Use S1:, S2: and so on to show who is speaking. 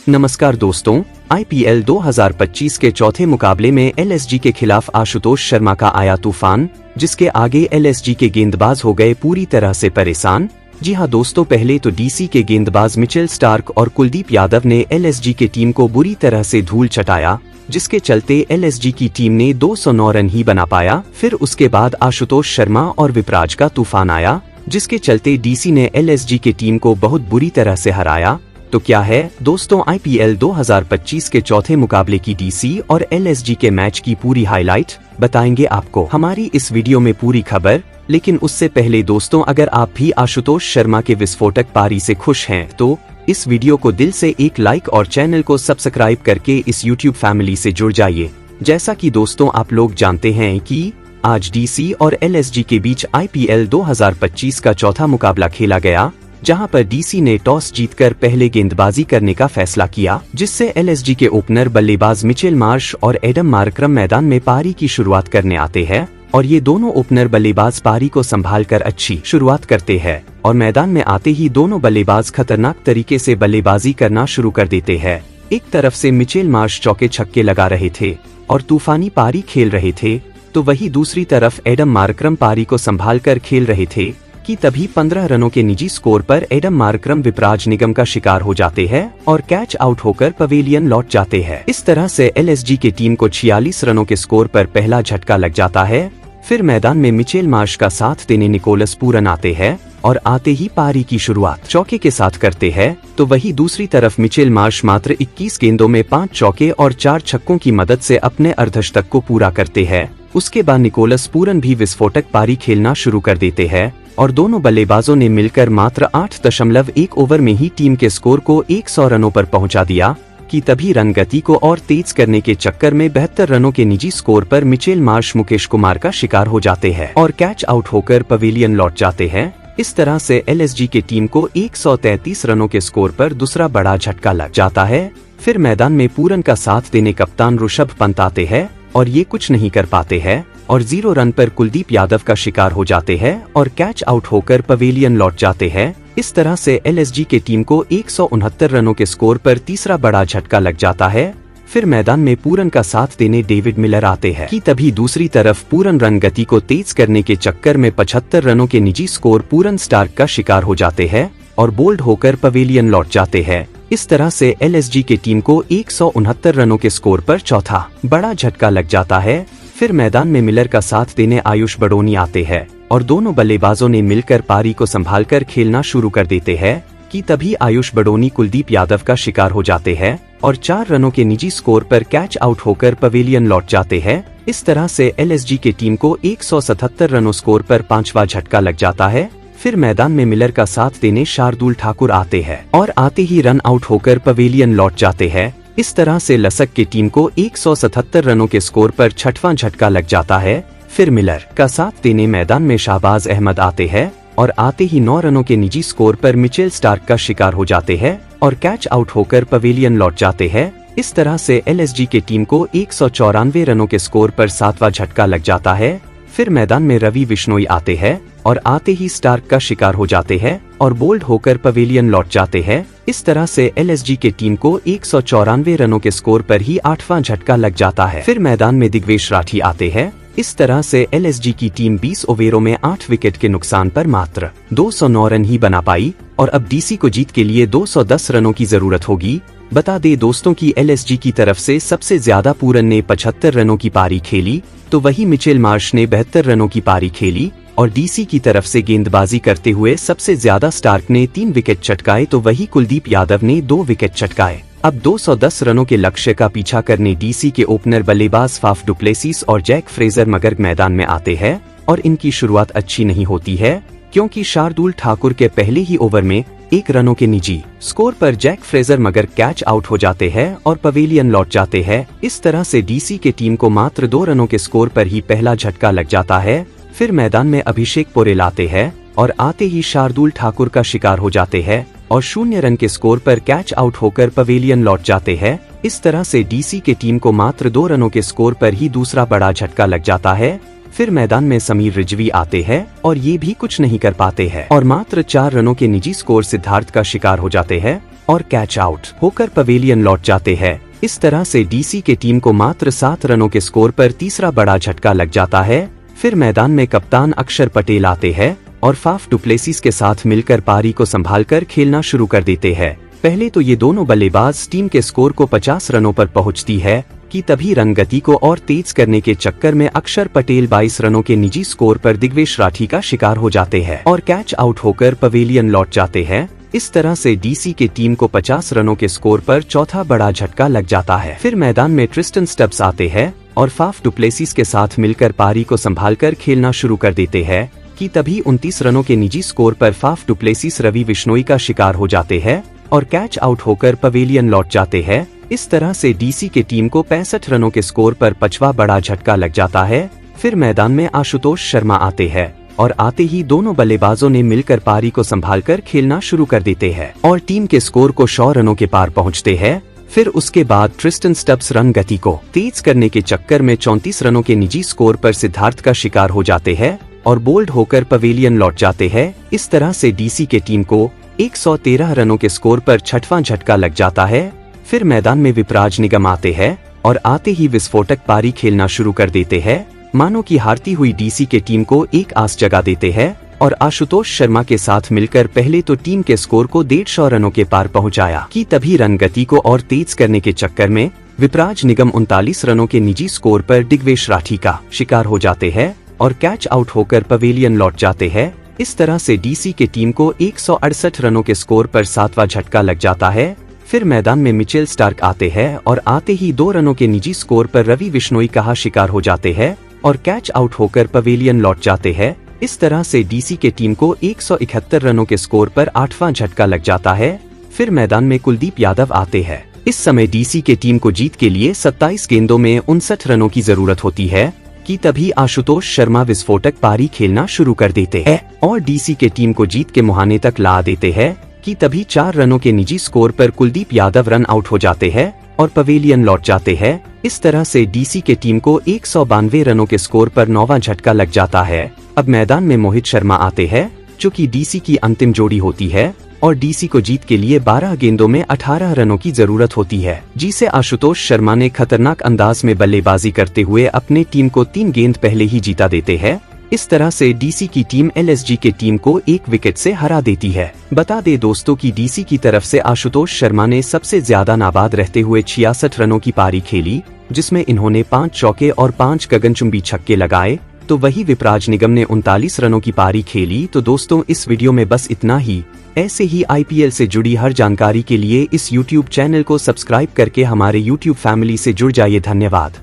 S1: नमस्कार दोस्तों, आईपीएल 2025 के चौथे मुकाबले में एलएसजी के खिलाफ आशुतोष शर्मा का आया तूफान, जिसके आगे एलएसजी के गेंदबाज हो गए पूरी तरह से परेशान। जी हां दोस्तों, पहले तो डीसी के गेंदबाज मिचेल स्टार्क और कुलदीप यादव ने एलएसजी की टीम को बुरी तरह से धूल चटाया, जिसके चलते एलएसजी की टीम ने 209 रन ही बना पाया। फिर उसके बाद आशुतोष शर्मा और विपराज का तूफान आया, जिसके चलते डीसी ने एलएसजी की टीम को बहुत बुरी तरह से हराया। तो क्या है दोस्तों आईपीएल 2025 के चौथे मुकाबले की डीसी और एलएसजी के मैच की पूरी हाईलाइट बताएंगे आपको हमारी इस वीडियो में पूरी खबर। लेकिन उससे पहले दोस्तों, अगर आप भी आशुतोष शर्मा के विस्फोटक पारी से खुश हैं तो इस वीडियो को दिल से एक लाइक और चैनल को सब्सक्राइब करके इस यूट्यूब फैमिली से जुड़ जाइए। जैसा कि दोस्तों आप लोग जानते हैं कि आज डीसी और एलएसजी के बीच आईपीएल 2025 का चौथा मुकाबला खेला गया, जहां पर डीसी ने टॉस जीतकर पहले गेंदबाजी करने का फैसला किया, जिससे एलएसजी के ओपनर बल्लेबाज मिचेल मार्श और एडम मार्करम मैदान में पारी की शुरुआत करने आते हैं। और ये दोनों ओपनर बल्लेबाज पारी को संभालकर अच्छी शुरुआत करते हैं और मैदान में आते ही दोनों बल्लेबाज खतरनाक तरीके से बल्लेबाजी करना शुरू कर देते हैं। एक तरफ से मिचेल मार्श चौके छक्के लगा रहे थे और तूफानी पारी खेल रहे थे, तो वही दूसरी तरफ एडम मार्करम पारी को संभालकर खेल रहे थे कि तभी 15 रनों के निजी स्कोर पर एडम मार्करम विपराज निगम का शिकार हो जाते हैं और कैच आउट होकर पवेलियन लौट जाते हैं। इस तरह से एलएसजी की टीम को 46 रनों के स्कोर पर पहला झटका लग जाता है। फिर मैदान में मिचेल मार्श का साथ देने निकोलस पूरन आते हैं और आते ही पारी की शुरुआत चौके के साथ करते हैं, तो वही दूसरी तरफ मिचेल मार्श मात्र 21 गेंदों में 5 चौके और 4 छक्कों की मदद से अपने अर्धशतक को पूरा करते हैं। उसके बाद निकोलस पूरन भी विस्फोटक पारी खेलना शुरू कर देते हैं और दोनों बल्लेबाजों ने मिलकर मात्र 8.1 ओवर में ही टीम के स्कोर को 100 रनों पर पहुंचा दिया कि तभी रन गति को और तेज करने के चक्कर में 72 रनों के निजी स्कोर पर मिचेल मार्श मुकेश कुमार का शिकार हो जाते हैं और कैच आउट होकर पवेलियन लौट जाते हैं। इस तरह से एलएसजी की टीम को 133 रनों के स्कोर पर दूसरा बड़ा झटका लग जाता है। फिर मैदान में पूरन का साथ देने कप्तान ऋषभ पंत आते हैं और ये कुछ नहीं कर पाते हैं और 0 रन पर कुलदीप यादव का शिकार हो जाते हैं और कैच आउट होकर पवेलियन लौट जाते हैं। इस तरह से एलएसजी के टीम को 169 रनों के स्कोर पर तीसरा बड़ा झटका लग जाता है। फिर मैदान में पूरन का साथ देने डेविड मिलर आते हैं कि तभी दूसरी तरफ पूरन रन गति को तेज करने के चक्कर में 75 रनों के निजी स्कोर पूरन स्टार्क का शिकार हो जाते हैं और बोल्ड होकर पवेलियन लौट जाते हैं। इस तरह से एलएसजी की टीम को 169 रनों के स्कोर पर चौथा बड़ा झटका लग जाता है। फिर मैदान में मिलर का साथ देने आयुष बड़ोनी आते हैं और दोनों बल्लेबाजों ने मिलकर पारी को संभालकर खेलना शुरू कर देते हैं कि तभी आयुष बड़ोनी कुलदीप यादव का शिकार हो जाते हैं और 4 रनों के निजी स्कोर पर कैच आउट होकर पवेलियन लौट जाते हैं। इस तरह से एलएसजी की टीम को 177 रनों स्कोर पर पांचवा झटका लग जाता है। फिर मैदान में मिलर का साथ देने शार्दुल ठाकुर आते हैं और आते ही रन आउट होकर पवेलियन लौट जाते हैं। इस तरह से लसक की टीम को 177 रनों के स्कोर पर छठवां झटका लग जाता है। फिर मिलर का साथ देने मैदान में शाहबाज अहमद आते हैं और आते ही 9 रनों के निजी स्कोर पर मिचेल स्टार्क का शिकार हो जाते हैं और कैच आउट होकर पवेलियन लौट जाते हैं। इस तरह से एलएसजी की टीम को 194 रनों के स्कोर पर 7वां झटका लग जाता है। फिर मैदान में रवि बिश्नोई आते हैं और आते ही स्टार्क का शिकार हो जाते हैं और बोल्ड होकर पवेलियन लौट जाते हैं। इस तरह से एलएसजी की टीम को 194 रनों के स्कोर पर ही 8वां झटका लग जाता है। फिर मैदान में दिग्वेश राठी आते हैं। इस तरह से एलएसजी की टीम 20 ओवरों में 8 विकेट के नुकसान पर मात्र 209 रन ही बना पाई और अब डीसी को जीत के लिए 210 रनों की जरूरत होगी। बता दे दोस्तों कि एलएसजी की तरफ से सबसे ज्यादा पूरन ने 75 रनों की पारी खेली, तो वही मिचेल मार्श ने 72 रनों की पारी खेली और डीसी की तरफ से गेंदबाजी करते हुए सबसे ज्यादा स्टार्क ने 3 विकेट चटकाए, तो वही कुलदीप यादव ने 2 विकेट चटकाए। अब 210 रनों के लक्ष्य का पीछा करने डीसी के ओपनर बल्लेबाज फाफ डु प्लेसिस और जैक फ्रेजर मगर मैदान में आते हैं और इनकी शुरुआत अच्छी नहीं होती है, क्योंकि शार्दुल ठाकुर के पहले ही ओवर में 1 रनों के निजी स्कोर पर जैक फ्रेजर मगर कैच आउट हो जाते हैं और पवेलियन लौट जाते हैं। इस तरह से डीसी के टीम को मात्र 2 रनों के स्कोर पर ही पहला झटका लग जाता है। फिर मैदान में अभिषेक पोरेल आते हैं और आते ही शार्दुल ठाकुर का शिकार हो जाते हैं और 0 रन के स्कोर पर कैच आउट होकर पवेलियन लौट जाते हैं। इस तरह से डीसी के टीम को मात्र 2 रनों के स्कोर पर ही दूसरा बड़ा झटका लग जाता है। फिर मैदान में समीर रिजवी आते हैं और ये भी कुछ नहीं कर पाते हैं और मात्र 4 रनों के निजी स्कोर सिद्धार्थ का शिकार हो जाते हैं और कैच आउट होकर पवेलियन लौट जाते हैं। इस तरह से डीसी के टीम को मात्र 7 रनों के स्कोर पर तीसरा बड़ा झटका लग जाता है। फिर मैदान में कप्तान अक्षर पटेल आते हैं और फाफ डुप्लेसिस के साथ मिलकर पारी को संभालकर खेलना शुरू कर देते हैं। पहले तो ये दोनों बल्लेबाज टीम के स्कोर को 50 रनों पर पहुंचती है कि तभी रन गति को और तेज करने के चक्कर में अक्षर पटेल 22 रनों के निजी स्कोर पर दिग्वेश राठी का शिकार हो जाते हैं और कैच आउट होकर पवेलियन लौट जाते हैं। इस तरह से डीसी के टीम को 50 रनों के स्कोर पर चौथा बड़ा झटका लग जाता है। फिर मैदान में ट्रिस्टन स्टब्स आते हैं और फाफ डुप्लेसिस के साथ मिलकर पारी को संभालकर खेलना शुरू कर देते हैं कि तभी 29 रनों के निजी स्कोर पर फाफ डुप्लेसिस रवि बिश्नोई का शिकार हो जाते हैं और कैच आउट होकर पवेलियन लौट जाते हैं। इस तरह से डीसी के टीम को 65 रनों के स्कोर पर 5वां बड़ा झटका लग जाता है। फिर मैदान में आशुतोष शर्मा आते हैं और आते ही दोनों बल्लेबाजों ने मिलकर पारी को संभालकर खेलना शुरू कर देते हैं और टीम के स्कोर को 100 रनों के पार पहुंचते हैं। फिर उसके बाद ट्रिस्टन स्टब्स रन गति को तेज करने के चक्कर में 34 रनों के निजी स्कोर पर सिद्धार्थ का शिकार हो जाते हैं और बोल्ड होकर पवेलियन लौट जाते हैं। इस तरह से डीसी के टीम को 113 रनों के स्कोर पर 6वां झटका लग जाता है। फिर मैदान में विपराज निगम आते हैं और आते ही विस्फोटक पारी खेलना शुरू कर देते हैं, मानो कि हारती हुई डीसी के टीम को एक आस जगा देते हैं और आशुतोष शर्मा के साथ मिलकर पहले तो टीम के स्कोर को 150 रनों के पार पहुंचाया कि तभी रन गति को और तेज करने के चक्कर में विपराज निगम 39 रनों के निजी स्कोर पर दिग्वेश राठी का शिकार हो जाते हैं और कैच आउट होकर पवेलियन लौट जाते हैं। इस तरह से डीसी के टीम को 168 रनों के स्कोर पर 7वां झटका लग जाता है। फिर मैदान में मिचेल स्टार्क आते हैं और आते ही 2 रनों के निजी स्कोर पर रवि बिश्नोई का शिकार हो जाते हैं और कैच आउट होकर पवेलियन लौट जाते हैं। इस तरह से डीसी के टीम को 171 रनों के स्कोर पर 8वां झटका लग जाता है। फिर मैदान में कुलदीप यादव आते हैं। इस समय डीसी के टीम को जीत के लिए 27 गेंदों में 59 रनों की जरूरत होती है कि तभी आशुतोष शर्मा विस्फोटक पारी खेलना शुरू कर देते हैं और डीसी के टीम को जीत के मुहाने तक ला देते हैं कि तभी 4 रनों के निजी स्कोर पर कुलदीप यादव रन आउट हो जाते हैं और पवेलियन लौट जाते हैं। इस तरह से डीसी के टीम को 192 रनों के स्कोर पर 9वां झटका लग जाता है। अब मैदान में मोहित शर्मा आते हैं जो कि डीसी की अंतिम जोड़ी होती है और डीसी को जीत के लिए 12 गेंदों में 18 रनों की जरूरत होती है, जिसे आशुतोष शर्मा ने खतरनाक अंदाज में बल्लेबाजी करते हुए अपने टीम को 3 गेंद पहले ही जीता देते हैं। इस तरह से डीसी की टीम एलएसजी के टीम को 1 विकेट से हरा देती है। बता दे दोस्तों कि डीसी की तरफ से आशुतोष शर्मा ने सबसे ज्यादा नाबाद रहते हुए 66 रनों की पारी खेली, जिसमें इन्होंने 5 चौके और 5 गगनचुंबी छक्के लगाए। तो वही विपराज निगम ने 39 रनों की पारी खेली। तो दोस्तों इस वीडियो में बस इतना ही। ऐसे ही आईपीएल से जुड़ी हर जानकारी के लिए इस यूट्यूब चैनल को सब्सक्राइब करके हमारे यूट्यूब फैमिली से जुड़ जाइए। धन्यवाद।